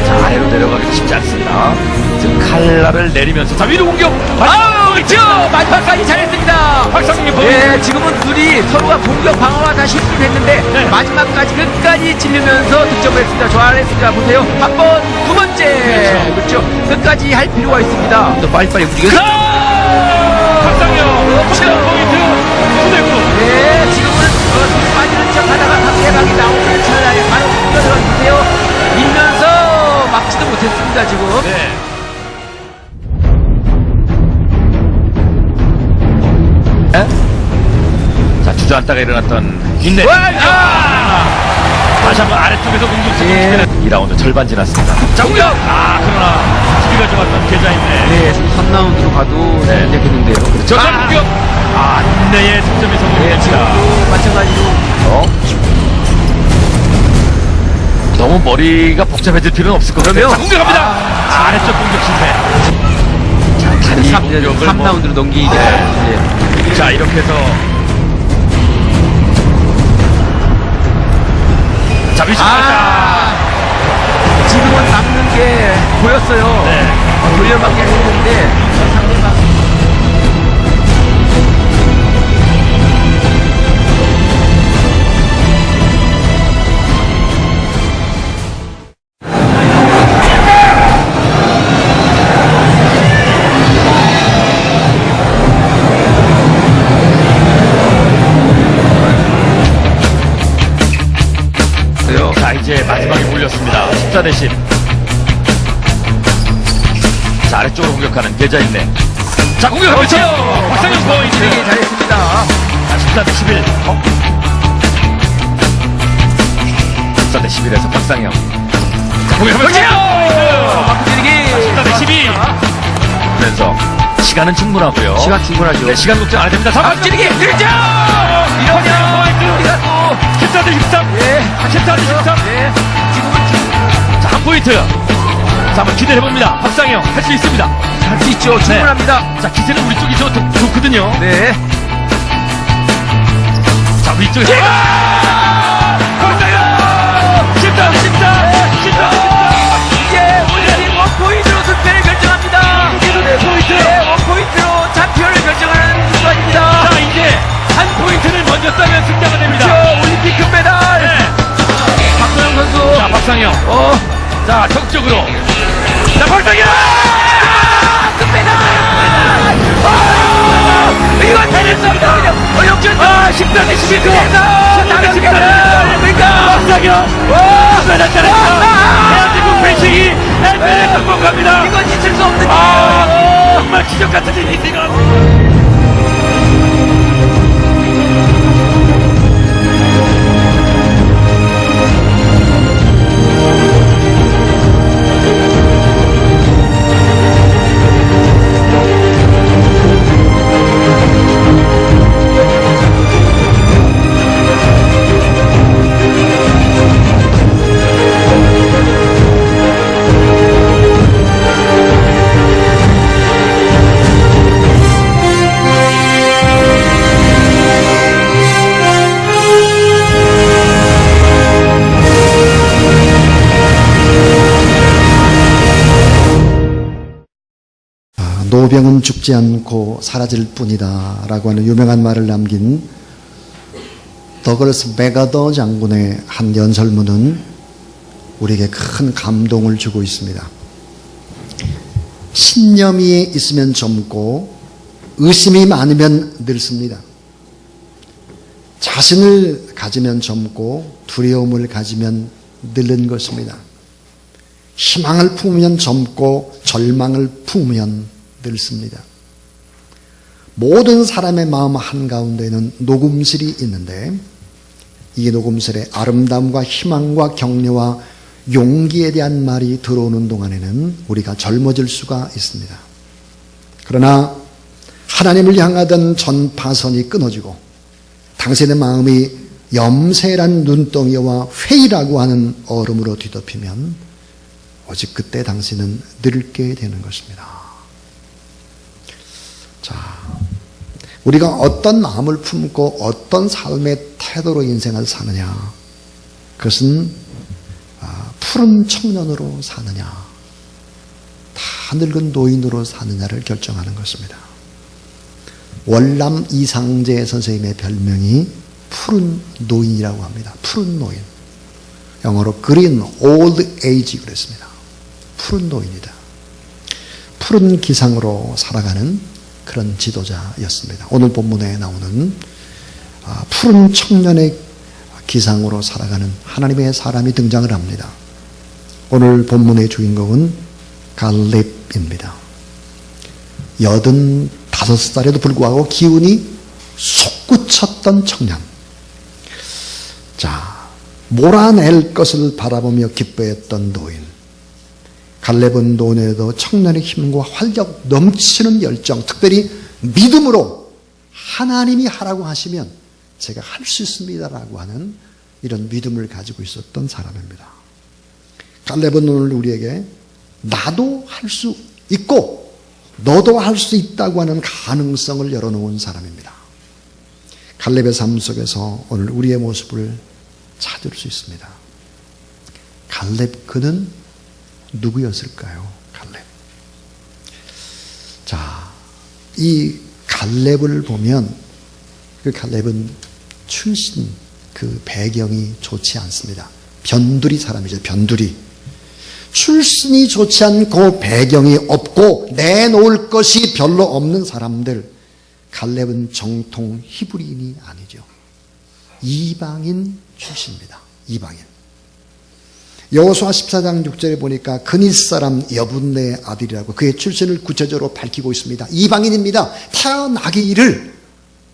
자, 아래로 내려가기 쉽지 않습니다. 지금 칼날을 내리면서 자, 위로 공격. 그렇죠. 마지막까지 잘했습니다. 박상민 포인트. 네, 지금은 둘이 서로가 공격 방어가 다 실수를 했는데 네. 마지막까지 끝까지 찔르면서 득점을 했습니다. 잘했습니다. 보세요. 한 번, 두 번째. 그렇죠. 끝까지 할 필요가 있습니다. 또 빨리빨리 움직여서. 박상현 그렇죠. 포인트 9대9. 네, 지금은 뒤로 빠지는 척 하다가 상대방이 나오는 찰나에 바로 들어가주세요. 밀면서 막지도 못했습니다, 지금. 네. 자, 주저앉다가 일어났던 인내. 다시 한번 아래쪽에서 공격 시도시키는 2라운드 절반 지났습니다. 자, 공격! 그러나 수비가 좋았던 계좌인데. 네, 3라운드로 가도 네. 되겠는데요. 그렇죠. 저 공격! 인내의 득점이 네, 성공됩니다. 지금도 마찬가지로. 너무 머리가 복잡해질 필요는 없을 것 같아요. 그러면- 자, 공격합니다. 아래쪽 공격 실패. 자, 다리 공격을 3라운드로 넘기게. 네. 자, 이렇게 해서 자, 위치 지금은 막는 게 보였어요. 네. 돌려막기 했는데 상대방. 자, 이제 마지막에 몰렸습니다. 14대 10. 자, 아래쪽으로 공격하는 계좌 있네. 자, 공격합니다. 박상현 포인트. 되게 잘했습니다. 자, 14대 11. 14대 11에서 박상현. 자, 공격합니다. 막기기 14대 12. 그래서 시간은 충분하고요. 시간 충분하죠. 네, 시간 걱정 안 해도 됩니다. 막기기 득점! 이러면 우리가 또 14대 13. 예, 14대 13. 예, 지금은 자, 한 포인트. 자, 한번 기대해봅니다. 박상현 할 수 있습니다. 할 수 있죠. 충분합니다. 자, 기세는 우리 쪽이 좋거든요. 네. 자, 위쪽에. 박상현! 14대 14. 14대 이제 우리 팀 원포인트로 승패를 결정합니다. 네, 포인트. 네, 원포인트로 챔피언을 결정하는 순간입니다. 자, 이제 한 포인트를 먼저 따면 승자가 됩니다. 그렇죠. 올림픽 금메달. 네. 박도영 선수. 자, 박상현. 자, 적극적으로. 자, 박상현! 금메달. 이거 잘했습니다. 역전. 14대 11. 나는 14대 그러니까. 박상현! 금메달 따냈다. 대한민국 배식이 엠벨에 성공합니다. 이건 잊을 수 없는 정말 기적 같은 일이네요. 노병은 죽지 않고 사라질 뿐이다 라고 하는 유명한 말을 남긴 더글러스 맥아더 장군의 한 연설문은 우리에게 큰 감동을 주고 있습니다. 신념이 있으면 젊고 의심이 많으면 늙습니다. 자신을 가지면 젊고 두려움을 가지면 늙는 것입니다. 희망을 품으면 젊고 절망을 품으면 늙습니다. 모든 사람의 마음 한가운데는 녹음실이 있는데 이 녹음실에 아름다움과 희망과 격려와 용기에 대한 말이 들어오는 동안에는 우리가 젊어질 수가 있습니다. 그러나 하나님을 향하던 전파선이 끊어지고 당신의 마음이 염세란 눈덩이와 회의라고 하는 얼음으로 뒤덮이면 오직 그때 당신은 늙게 되는 것입니다. 자, 우리가 어떤 마음을 품고 어떤 삶의 태도로 인생을 사느냐, 그것은 푸른 청년으로 사느냐, 다 늙은 노인으로 사느냐를 결정하는 것입니다. 월남 이상재 선생님의 별명이 푸른 노인이라고 합니다. 푸른 노인. 영어로 green old age 그랬습니다. 푸른 노인이다. 푸른 기상으로 살아가는 그런 지도자였습니다. 오늘 본문에 나오는 푸른 청년의 기상으로 살아가는 하나님의 사람이 등장을 합니다. 오늘 본문의 주인공은 갈렙입니다. 85살에도 불구하고 기운이 솟구쳤던 청년. 자, 몰아낼 것을 바라보며 기뻐했던 노인. 갈렙은 노인에도 청년의 힘과 활력 넘치는 열정, 특별히 믿음으로 하나님이 하라고 하시면 제가 할 수 있습니다라고 하는 이런 믿음을 가지고 있었던 사람입니다. 갈렙은 오늘 우리에게 나도 할 수 있고 너도 할 수 있다고 하는 가능성을 열어놓은 사람입니다. 갈렙의 삶 속에서 오늘 우리의 모습을 찾을 수 있습니다. 갈렙 그는 누구였을까요? 갈렙. 자, 이 갈렙을 보면 그 갈렙은 출신 그 배경이 좋지 않습니다. 변두리 사람이죠. 변두리. 출신이 좋지 않고 배경이 없고 내놓을 것이 별로 없는 사람들. 갈렙은 정통 히브리인이 아니죠. 이방인 출신입니다. 이방인. 여호수아 14장 6절에 보니까 그닛 사람 여분네의 아들이라고 그의 출신을 구체적으로 밝히고 있습니다. 이방인입니다. 태어나기를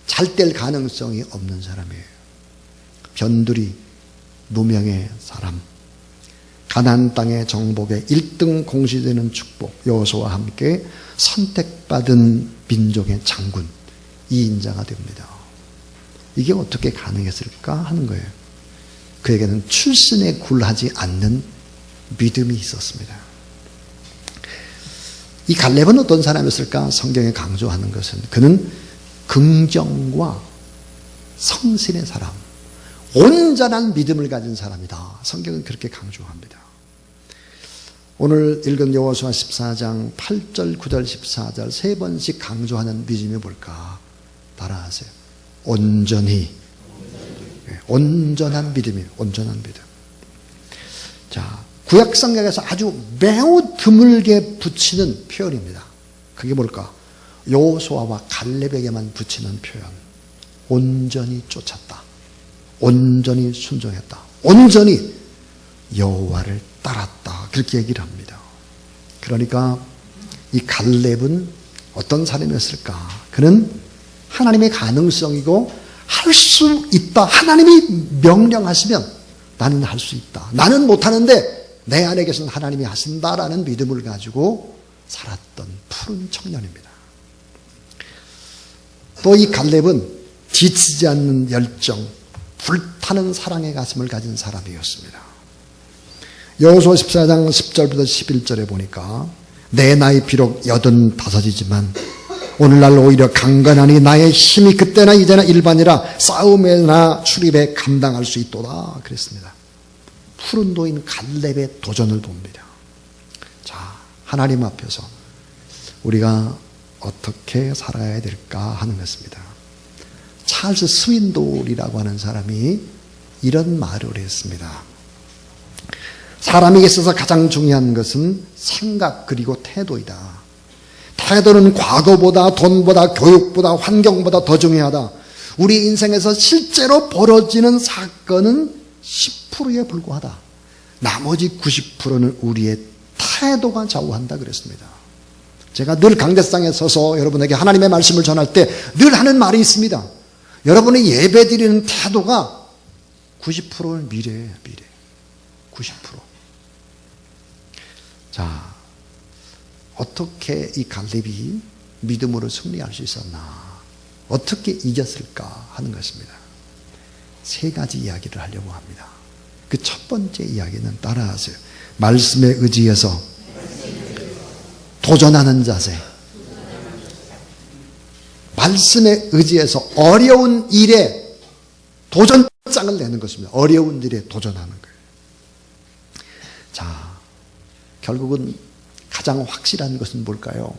잘 될 가능성이 없는 사람이에요. 변두리 누명의 사람. 가나안 땅의 정복의 1등 공시되는 축복. 여호수아와 함께 선택받은 민족의 장군. 이 인자가 됩니다. 이게 어떻게 가능했을까 하는 거예요. 그에게는 출신에 굴하지 않는 믿음이 있었습니다. 이 갈렙은 어떤 사람이었을까? 성경에 강조하는 것은 그는 긍정과 성실의 사람, 온전한 믿음을 가진 사람이다. 성경은 그렇게 강조합니다. 오늘 읽은 여호수아 14장 8절, 9절, 14절 세 번씩 강조하는 믿음이 뭘까? 따라하세요. 온전히. 온전한 믿음이에요. 온전한 믿음. 자, 구약 성경에서 아주 매우 드물게 붙이는 표현입니다. 그게 뭘까? 여호수아와 갈렙에게만 붙이는 표현. 온전히 쫓았다. 온전히 순종했다. 온전히 여호와를 따랐다. 그렇게 얘기를 합니다. 그러니까 이 갈렙은 어떤 사람이었을까? 그는 하나님의 가능성이고 할 수 있다. 하나님이 명령하시면 나는 할 수 있다. 나는 못하는데 내 안에 계신 하나님이 하신다라는 믿음을 가지고 살았던 푸른 청년입니다. 또 이 갈렙은 지치지 않는 열정, 불타는 사랑의 가슴을 가진 사람이었습니다. 여호수아 14장 10절부터 11절에 보니까 내 나이 비록 85이지만 오늘날 오히려 강건하니 나의 힘이 그때나 이제나 일반이라 싸움에나 출입에 감당할 수 있도다 그랬습니다. 푸른 노인 갈렙의 도전을 봅니다. 자, 하나님 앞에서 우리가 어떻게 살아야 될까 하는 것입니다. 찰스 스윈돌이라고 하는 사람이 이런 말을 했습니다. 사람에게 있어서 가장 중요한 것은 생각 그리고 태도이다. 태도는 과거보다 돈보다 교육보다 환경보다 더 중요하다. 우리 인생에서 실제로 벌어지는 사건은 10%에 불과하다. 나머지 90%는 우리의 태도가 좌우한다 그랬습니다. 제가 늘 강대상에 서서 여러분에게 하나님의 말씀을 전할 때 늘 하는 말이 있습니다. 여러분의 예배드리는 태도가 90%는 미래예요. 미래. 90%. 자, 어떻게 이 갈렙이 믿음으로 승리할 수 있었나? 어떻게 이겼을까 하는 것입니다. 세 가지 이야기를 하려고 합니다. 그 첫 번째 이야기는 따라하세요. 말씀에 의지해서 도전하는 자세. 말씀에 의지해서 어려운 일에 도전 끝장을 내는 것입니다. 어려운 일에 도전하는 거예요. 자, 결국은 가장 확실한 것은 뭘까요?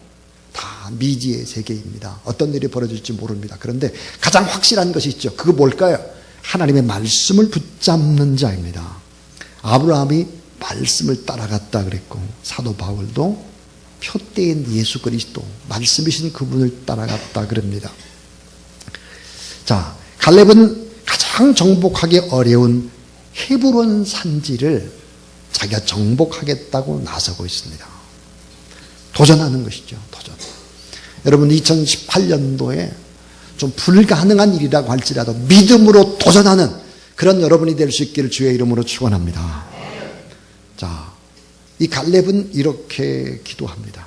다 미지의 세계입니다. 어떤 일이 벌어질지 모릅니다. 그런데 가장 확실한 것이 있죠. 그거 뭘까요? 하나님의 말씀을 붙잡는 자입니다. 아브라함이 말씀을 따라갔다 그랬고, 사도 바울도 표대인 예수 그리스도, 말씀이신 그분을 따라갔다 그럽니다. 자, 갈렙은 가장 정복하기 어려운 헤브론 산지를 자기가 정복하겠다고 나서고 있습니다. 도전하는 것이죠. 도전. 여러분 2018년도에 좀 불가능한 일이라고 할지라도 믿음으로 도전하는 그런 여러분이 될 수 있기를 주의 이름으로 축원합니다. 자, 이 갈렙은 이렇게 기도합니다.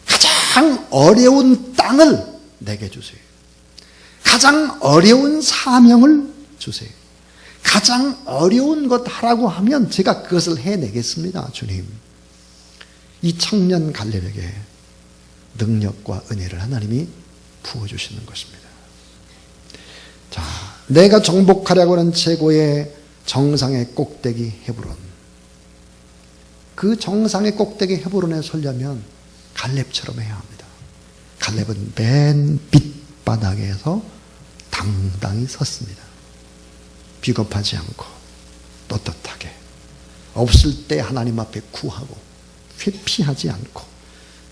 가장 어려운 땅을 내게 주세요. 가장 어려운 사명을 주세요. 가장 어려운 것 하라고 하면 제가 그것을 해내겠습니다, 주님. 이 청년 갈렙에게 능력과 은혜를 하나님이 부어주시는 것입니다. 자, 내가 정복하려고 하는 최고의 정상의 꼭대기 헤브론. 그 정상의 꼭대기 헤브론에 서려면 갈렙처럼 해야 합니다. 갈렙은 맨 밑바닥에서 당당히 섰습니다. 비겁하지 않고 떳떳하게 없을 때 하나님 앞에 구하고 회피하지 않고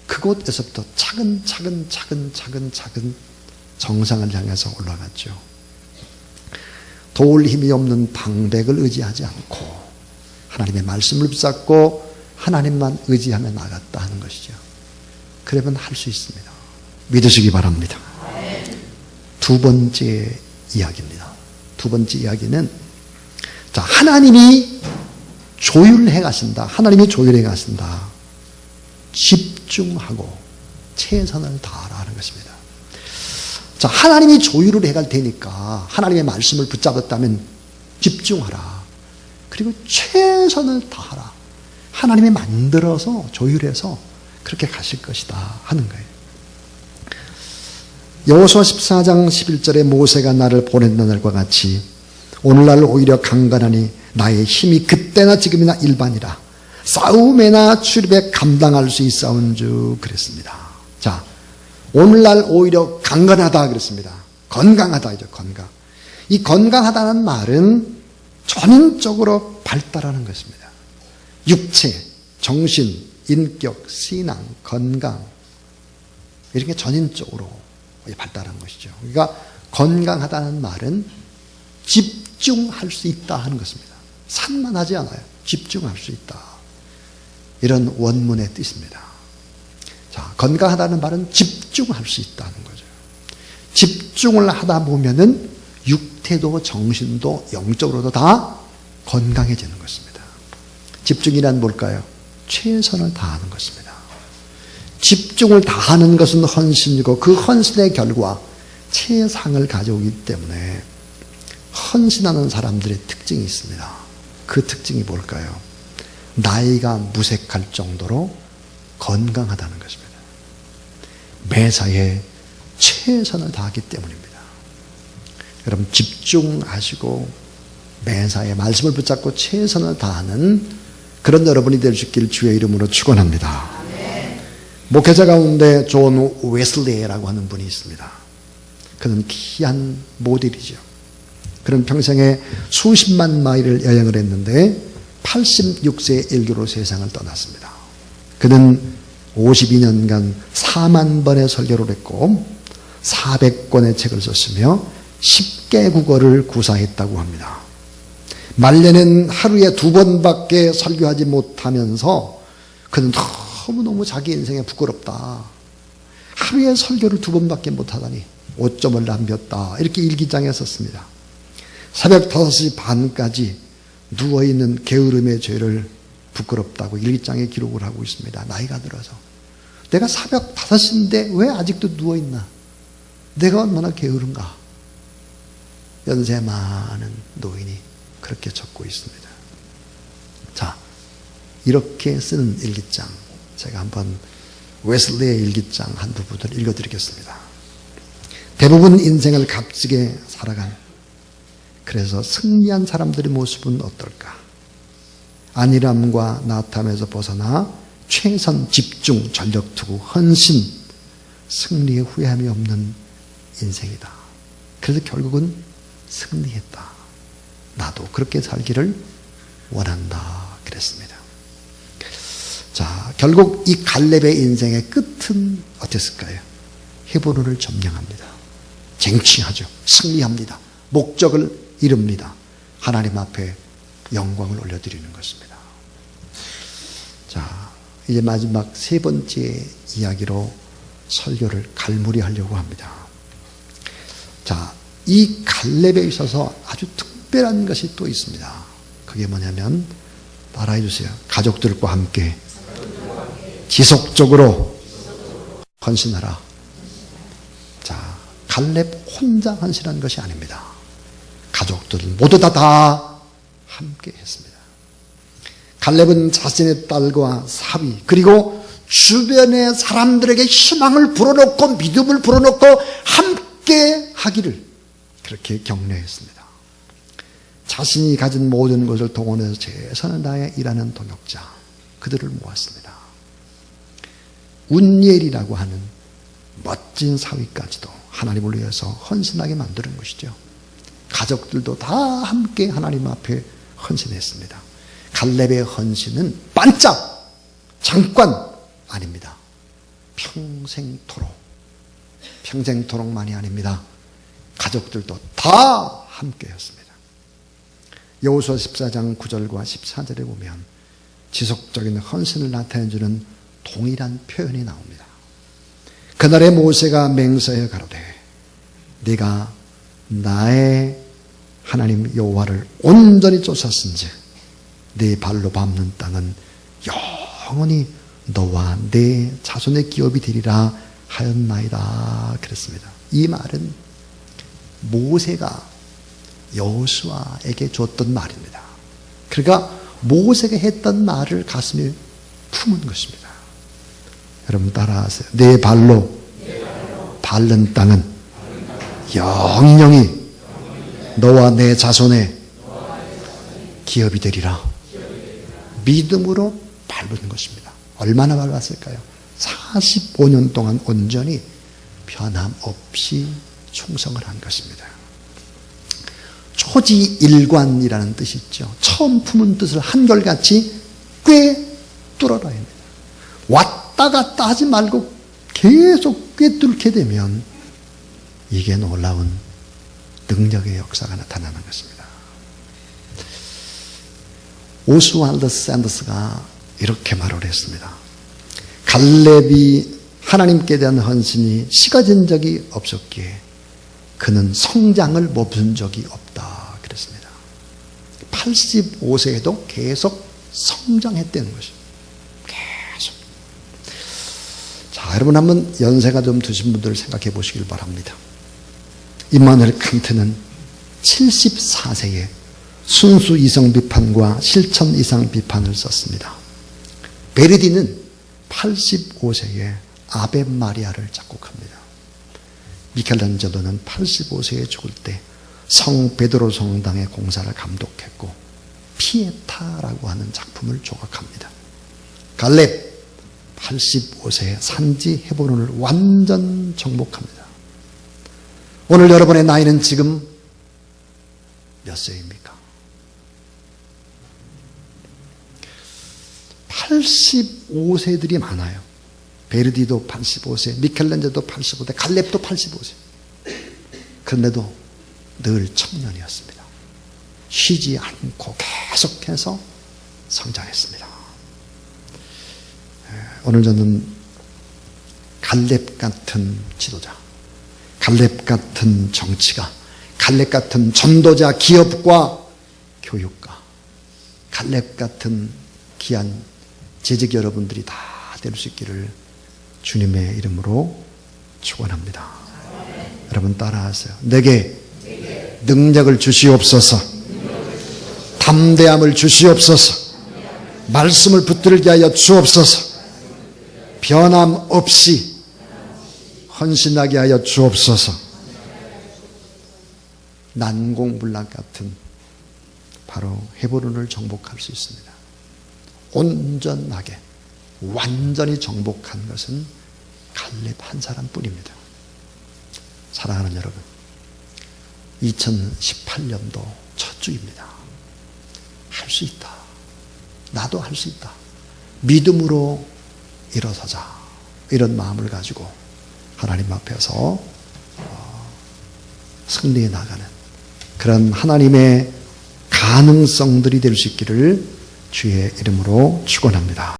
그곳에서부터 차근차근 정상을 향해서 올라갔죠. 도울 힘이 없는 방백을 의지하지 않고 하나님의 말씀을 붙잡고 하나님만 의지하며 나갔다 하는 것이죠. 그러면 할 수 있습니다. 믿으시기 바랍니다. 두 번째 이야기입니다. 두 번째 이야기는, 자, 하나님이 조율해 가신다. 하나님이 조율해 가신다. 집중하고 최선을 다하라 하는 것입니다. 자, 하나님이 조율을 해갈 테니까 하나님의 말씀을 붙잡았다면 집중하라. 그리고 최선을 다하라. 하나님이 만들어서 조율해서 그렇게 가실 것이다 하는 거예요. 여호수아 14장 11절에 모세가 나를 보낸다는 날과 같이 오늘날 오히려 강건하니 나의 힘이 그때나 지금이나 일반이라 싸움에나 출입에 감당할 수 있사온 주 그랬습니다. 자, 오늘날 오히려 강건하다 그랬습니다. 건강하다죠. 건강. 이 건강하다는 말은 전인적으로 발달하는 것입니다. 육체, 정신, 인격, 신앙, 건강 이렇게 전인적으로 발달한 것이죠. 그러니까 건강하다는 말은 집중할 수 있다 하는 것입니다. 산만하지 않아요. 집중할 수 있다. 이런 원문의 뜻입니다. 자, 건강하다는 말은 집중할 수 있다는 거죠. 집중을 하다 보면은 육태도 정신도 영적으로도 다 건강해지는 것입니다. 집중이란 뭘까요? 최선을 다하는 것입니다. 집중을 다하는 것은 헌신이고 그 헌신의 결과 최상을 가져오기 때문에 헌신하는 사람들의 특징이 있습니다. 그 특징이 뭘까요? 나이가 무색할 정도로 건강하다는 것입니다. 매사에 최선을 다하기 때문입니다. 여러분 집중하시고 매사에 말씀을 붙잡고 최선을 다하는 그런 여러분이 될 수 있기를 주의 이름으로 축원합니다. 목회자 가운데 존 웨슬리라고 하는 분이 있습니다. 그는 귀한 모델이죠. 그는 평생에 수십만 마일을 여행을 했는데 86세에 일교로 세상을 떠났습니다. 그는 52년간 4만 번의 설교를 했고 400권의 책을 썼으며 10개 국어를 구사했다고 합니다. 말년엔 하루에 2번밖에 설교하지 못하면서 그는 너무너무 자기 인생에 부끄럽다. 하루에 설교를 2번밖에 못하다니 5점을 남겼다. 이렇게 일기장에 썼습니다. 새벽 5시 반까지 누워있는 게으름의 죄를 부끄럽다고 일기장에 기록을 하고 있습니다. 나이가 들어서. 내가 새벽 5시인데 왜 아직도 누워있나? 내가 얼마나 게으른가? 연세 많은 노인이 그렇게 적고 있습니다. 자, 이렇게 쓰는 일기장. 제가 한번 웨슬리의 일기장 한 부분을 읽어드리겠습니다. 대부분 인생을 값지게 살아간 그래서 승리한 사람들의 모습은 어떨까? 안일함과 나탐에서 벗어나 최선, 집중, 전력 투구, 헌신, 승리의 후회함이 없는 인생이다. 그래서 결국은 승리했다. 나도 그렇게 살기를 원한다. 그랬습니다. 자, 결국 이 갈렙의 인생의 끝은 어땠을까요? 헤브론을 점령합니다. 쟁취하죠. 승리합니다. 목적을 이룹니다. 하나님 앞에 영광을 올려드리는 것입니다. 자, 이제 마지막 세 번째 이야기로 설교를 갈무리하려고 합니다. 자, 이 갈렙에 있어서 아주 특별한 것이 또 있습니다. 그게 뭐냐면, 따라해 주세요. 가족들과 함께 지속적으로 헌신하라. 자, 갈렙 혼자 헌신한 것이 아닙니다. 가족들 모두 다 함께 했습니다. 갈렙은 자신의 딸과 사위 그리고 주변의 사람들에게 희망을 불어넣고 믿음을 불어넣고 함께 하기를 그렇게 격려했습니다. 자신이 가진 모든 것을 동원해서 최선을 다해 일하는 동역자 그들을 모았습니다. 운니엘이라고 하는 멋진 사위까지도 하나님을 위해서 헌신하게 만드는 것이죠. 가족들도 다 함께 하나님 앞에 헌신했습니다. 갈렙의 헌신은 반짝 잠깐 아닙니다. 평생토록만이 아닙니다. 가족들도 다 함께였습니다. 여호수아 14장 9절과 14절에 보면 지속적인 헌신을 나타내주는 동일한 표현이 나옵니다. 그날에 모세가 맹세하여 가로되 네가 나의 하나님 여호와를 온전히 쫓았은즉 네 발로 밟는 땅은 영원히 너와 내 자손의 기업이 되리라 하였나이다. 그랬습니다. 이 말은 모세가 여호수아에게 줬던 말입니다. 그러니까 모세가 했던 말을 가슴에 품은 것입니다. 여러분 따라하세요. 내 발로 밟는 땅은 영영히 너와 내 자손의 기업이 되리라. 믿음으로 밟은 것입니다. 얼마나 밟았을까요? 45년 동안 온전히 변함없이 충성을 한 것입니다. 초지일관이라는 뜻이 있죠. 처음 품은 뜻을 한결같이 꿰뚫어라 합니다. 왔다 갔다 하지 말고 계속 꿰뚫게 되면 이게 놀라운 능력의 역사가 나타나는 것입니다. 오스왈드 샌더스가 이렇게 말을 했습니다. 갈렙이 하나님께 대한 헌신이 식어진 적이 없었기에 그는 성장을 멈춘 적이 없다 그랬습니다. 85세에도 계속 성장했다는 것입니다. 계속. 자, 여러분 한번 연세가 좀 드신 분들을 생각해 보시길 바랍니다. 임마누엘 칸트는 74세에 순수 이성 비판과 실천 이상 비판을 썼습니다. 베르디는 85세에 아베 마리아를 작곡합니다. 미켈란젤로는 85세에 죽을 때 성 베드로 성당의 공사를 감독했고 피에타라고 하는 작품을 조각합니다. 갈렙 85세에 산지 헤브론을 완전 정복합니다. 오늘 여러분의 나이는 지금 몇 세입니까? 85세들이 많아요. 베르디도 85세, 미켈란젤로도 85세, 갈렙도 85세. 그런데도 늘 청년이었습니다. 쉬지 않고 계속해서 성장했습니다. 오늘 저는 갈렙 같은 지도자, 갈렙 같은 정치가, 갈렙 같은 전도자, 기업과 교육가, 갈렙 같은 귀한 재직 여러분들이 다 될 수 있기를 주님의 이름으로 축원합니다. 여러분 따라하세요. 내게 능력을 주시옵소서. 담대함을 주시옵소서. 말씀을 붙들게 하여 주옵소서. 변함없이 헌신하게 하여 주옵소서. 난공불락 같은 바로 헤브론을 정복할 수 있습니다. 온전하게 완전히 정복한 것은 갈렙 한 사람뿐입니다. 사랑하는 여러분, 2018년도 첫 주입니다. 할 수 있다. 나도 할 수 있다. 믿음으로 일어서자. 이런 마음을 가지고 하나님 앞에서 승리해 나가는 그런 하나님의 가능성들이 될 수 있기를 주의 이름으로 축원합니다.